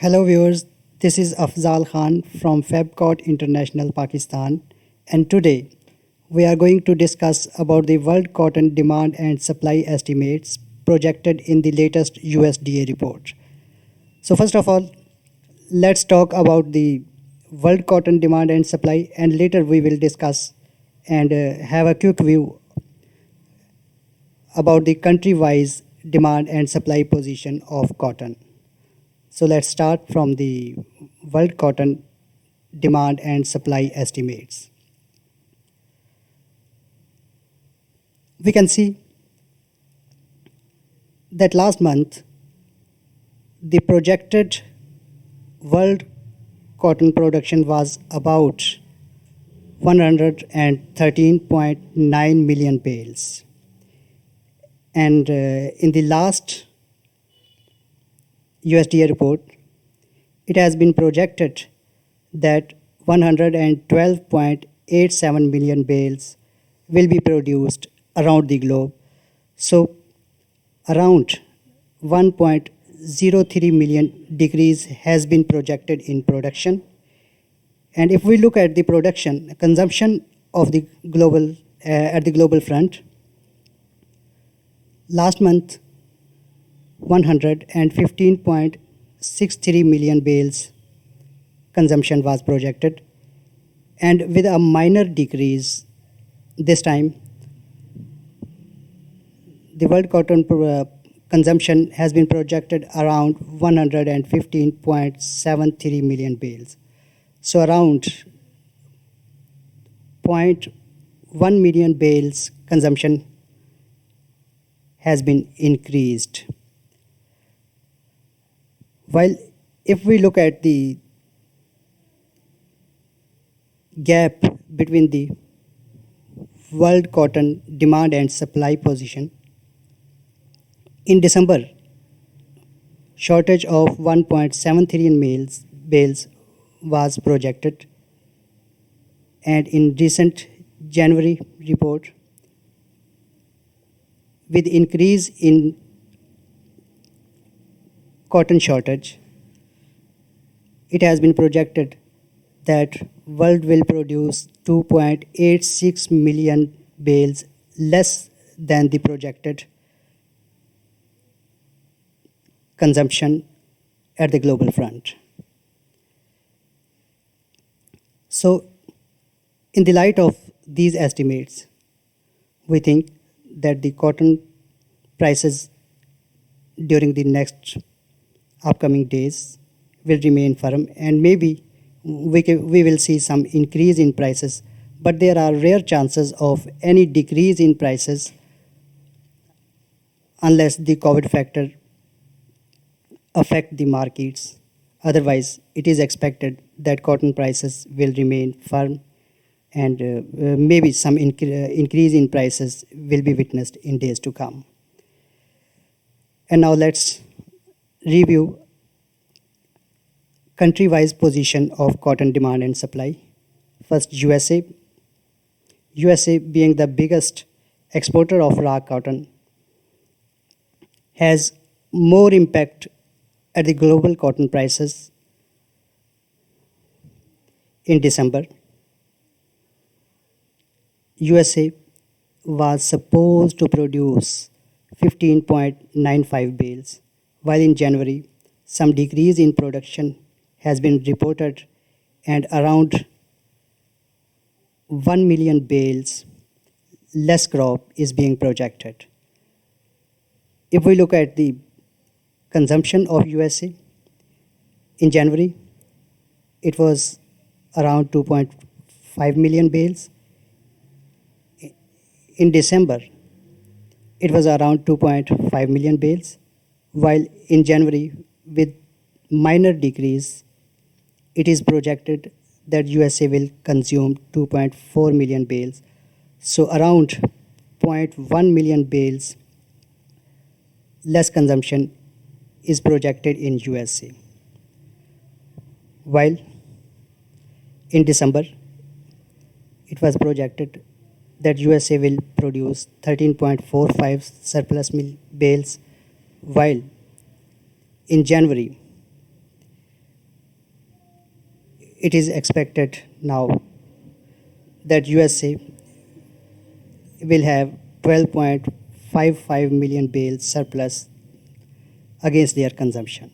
Hello viewers, this is Afzal Khan from Fabcot International Pakistan, and today we are going to discuss about the world cotton demand and supply estimates projected in the latest USDA report. So first of all, let's talk about the world cotton demand and supply, and later we will discuss and have a quick view about the country-wise demand and supply position of cotton. So let's start from the world cotton demand and supply estimates. We can see that last month the projected world cotton production was about 113.9 million bales. And in the last USDA report, it has been projected that 112.87 million bales will be produced around the globe. So around 1.03 million decrease has been projected in production. And if we look at the production, consumption of the global at the global front, last month 115.63 million bales consumption was projected, and with a minor decrease this time, the world cotton consumption has been projected around 115.73 million bales. So around 0.1 million bales consumption has been increased. While if we look at the gap between the world cotton demand and supply position, in December, shortage of 1.73 million bales was projected, and in recent January report, with increase in cotton shortage, it has been projected that world will produce 2.86 million bales less than the projected consumption at the global front. So in the light of these estimates, we think that the cotton prices during the next upcoming days will remain firm, and maybe we will see some increase in prices, but there are rare chances of any decrease in prices unless the COVID factor affect the markets. Otherwise, it is expected that cotton prices will remain firm, and maybe some increase in prices will be witnessed in days to come. And now let's review country-wise position of cotton demand and supply. First, USA. USA, being the biggest exporter of raw cotton, has more impact at the global cotton prices. In December, USA was supposed to produce 15.95 bales, while in January, some decrease in production has been reported, and around 1 million bales less crop is being projected. If we look at the consumption of USA, in January, it was around 2.5 million bales. In December, it was around 2.5 million bales, while in January, with minor decrease, it is projected that USA will consume 2.4 million bales. So around 0.1 million bales less consumption is projected in USA. While in December, it was projected that USA will produce 13.45 surplus bales, while in January, it is expected now that USA will have 12.55 million bales surplus against their consumption.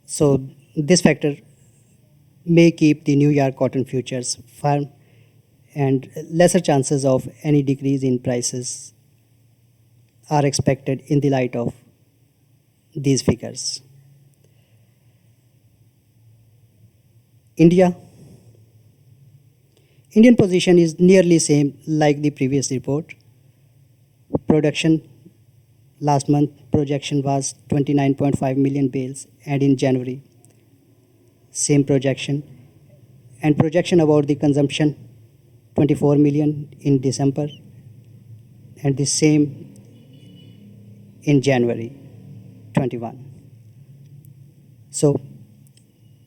So this factor may keep the New York cotton futures firm, and lesser chances of any decrease in prices are expected in the light of these figures. Indian position is nearly same like the previous report. Production last month projection was 29.5 million bales, and in January same projection, and projection about the consumption 24 million in December, and the same in January 21. So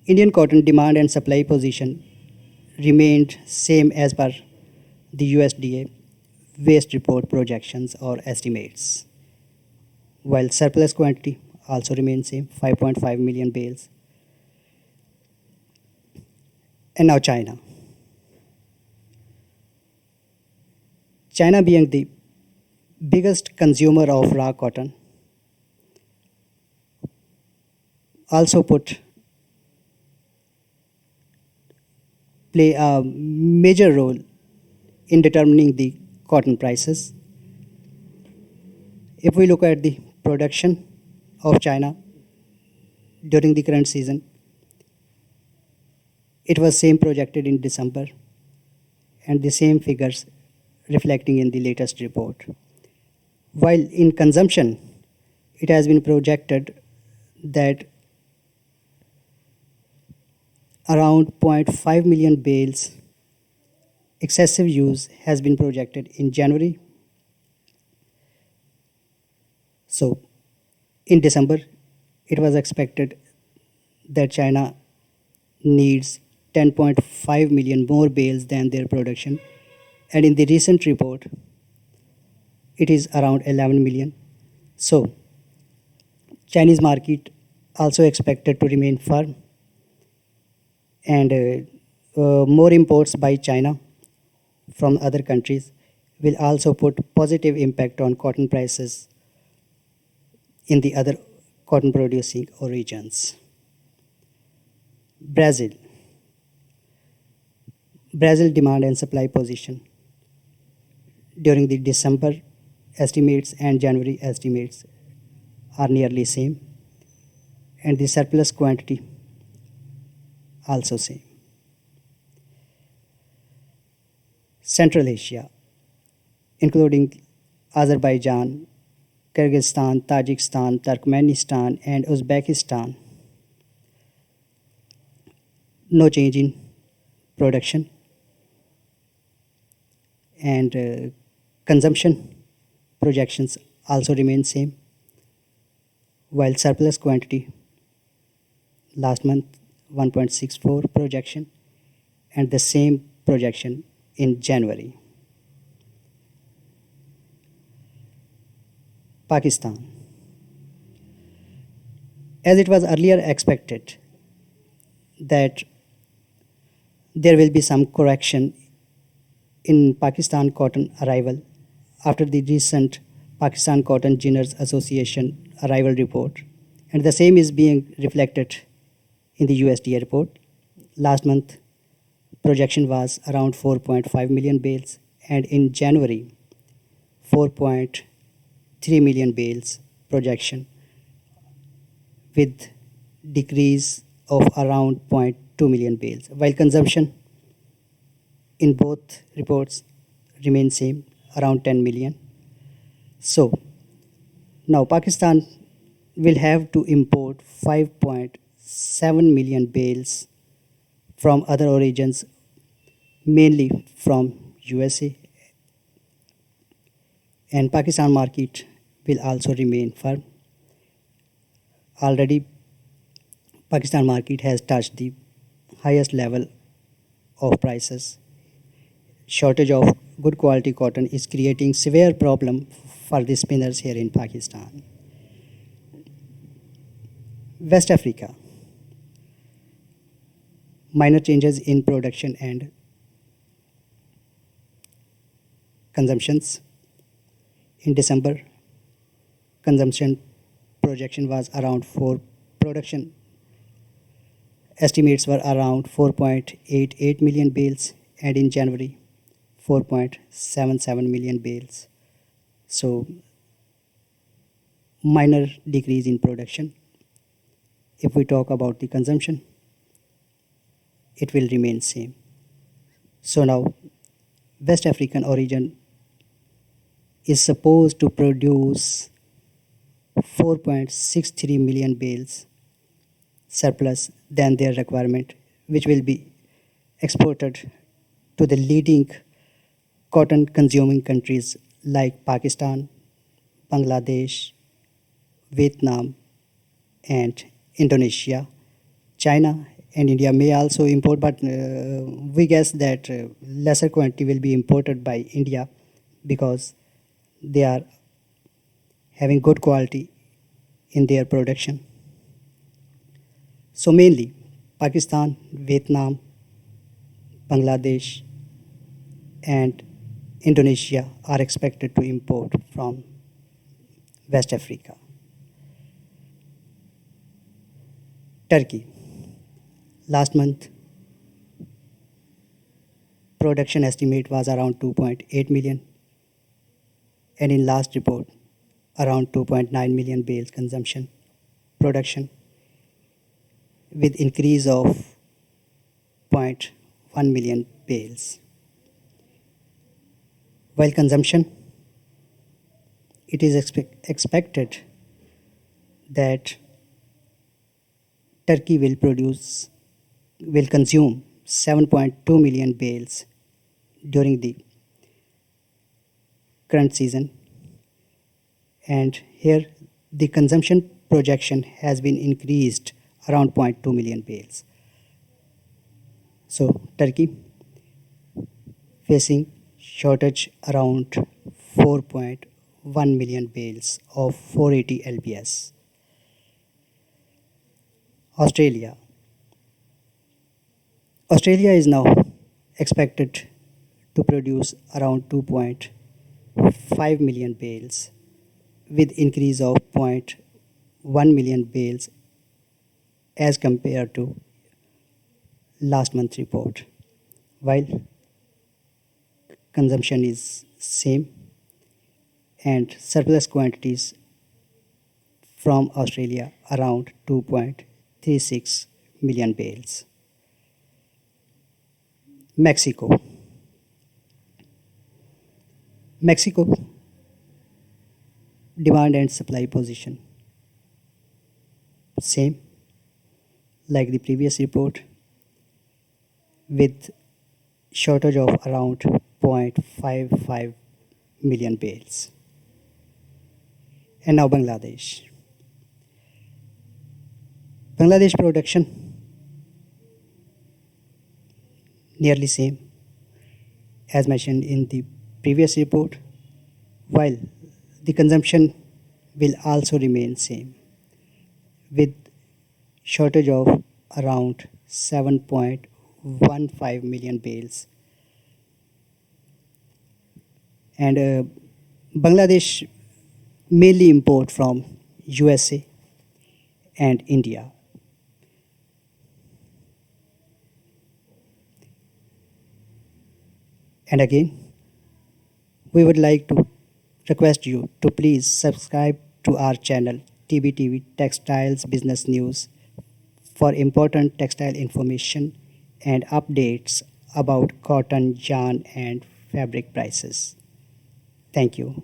Indian cotton demand and supply position remained same as per the USDA waste report projections or estimates, while surplus quantity also remains same, 5.5 million bales. And now China. China being the biggest consumer of raw cotton also play a major role in determining the cotton prices. If we look at the production of China during the current season, it was same projected in December, and the same figures reflecting in the latest report. While in consumption, it has been projected that around 0.5 million bales excessive use has been projected in January. So in December, it was expected that China needs 10.5 million more bales than their production, and in the recent report, it is around 11 million. So Chinese market also expected to remain firm, and more imports by China from other countries will also put positive impact on cotton prices in the other cotton producing regions. Brazil demand and supply position during the December estimates and January estimates are nearly same, and the surplus quantity also same. Central Asia, including Azerbaijan, Kyrgyzstan, Tajikistan, Turkmenistan, and Uzbekistan, no change in production, and consumption projections also remain same, while surplus quantity last month 1.64 projection, and the same projection in January. Pakistan. As it was earlier expected that there will be some correction in Pakistan cotton arrival after the recent Pakistan Cotton Ginners Association arrival report, and the same is being reflected in the USDA report. Last month, projection was around 4.5 million bales, and in January, 4.3 million bales projection, with decrease of around 0.2 million bales, while consumption in both reports remain same, around 10 million. So now Pakistan will have to import 5.7 million bales from other origins, mainly from USA, and Pakistan market will also remain firm. Already Pakistan market has touched the highest level of prices. Shortage of good quality cotton is creating severe problem for the spinners here in Pakistan. West Africa. minor changes in production and consumptions. In December, consumption projection was around 4 production estimates were around 4.88 million bales, and in January 4.77 million bales. So minor decrease in production. If we talk about the consumption, it will remain same. So now West African origin is supposed to produce 4.63 million bales surplus than their requirement, which will be exported to the leading cotton consuming countries like Pakistan, Bangladesh, Vietnam, and Indonesia. China and India may also import, but we guess that lesser quantity will be imported by India because they are having good quality in their production. So mainly Pakistan, Vietnam, Bangladesh, and Indonesia are expected to import from West Africa. Turkey. Last month, production estimate was around 2.8 million, and in last report, around 2.9 million bales consumption production, with increase of 0.1 million bales. While consumption, it is expected that Turkey will consume 7.2 million bales during the current season, and here the consumption projection has been increased around 0.2 million bales. So Turkey facing shortage around 4.1 million bales of 480 lbs. Australia is now expected to produce around 2.5 million bales with increase of 0.1 million bales as compared to last month's report, while consumption is same and surplus quantities from Australia around 2.36 million bales. Mexico demand and supply position same like the previous report, with shortage of around 0.55 million bales. And now Bangladesh production nearly same as mentioned in the previous report, while the consumption will also remain same with shortage of around 7.15 million bales. And Bangladesh mainly import from USA and India. And again, we would like to request you to please subscribe to our channel TBTV Textiles Business News for important textile information and updates about cotton, yarn, and fabric prices. Thank you.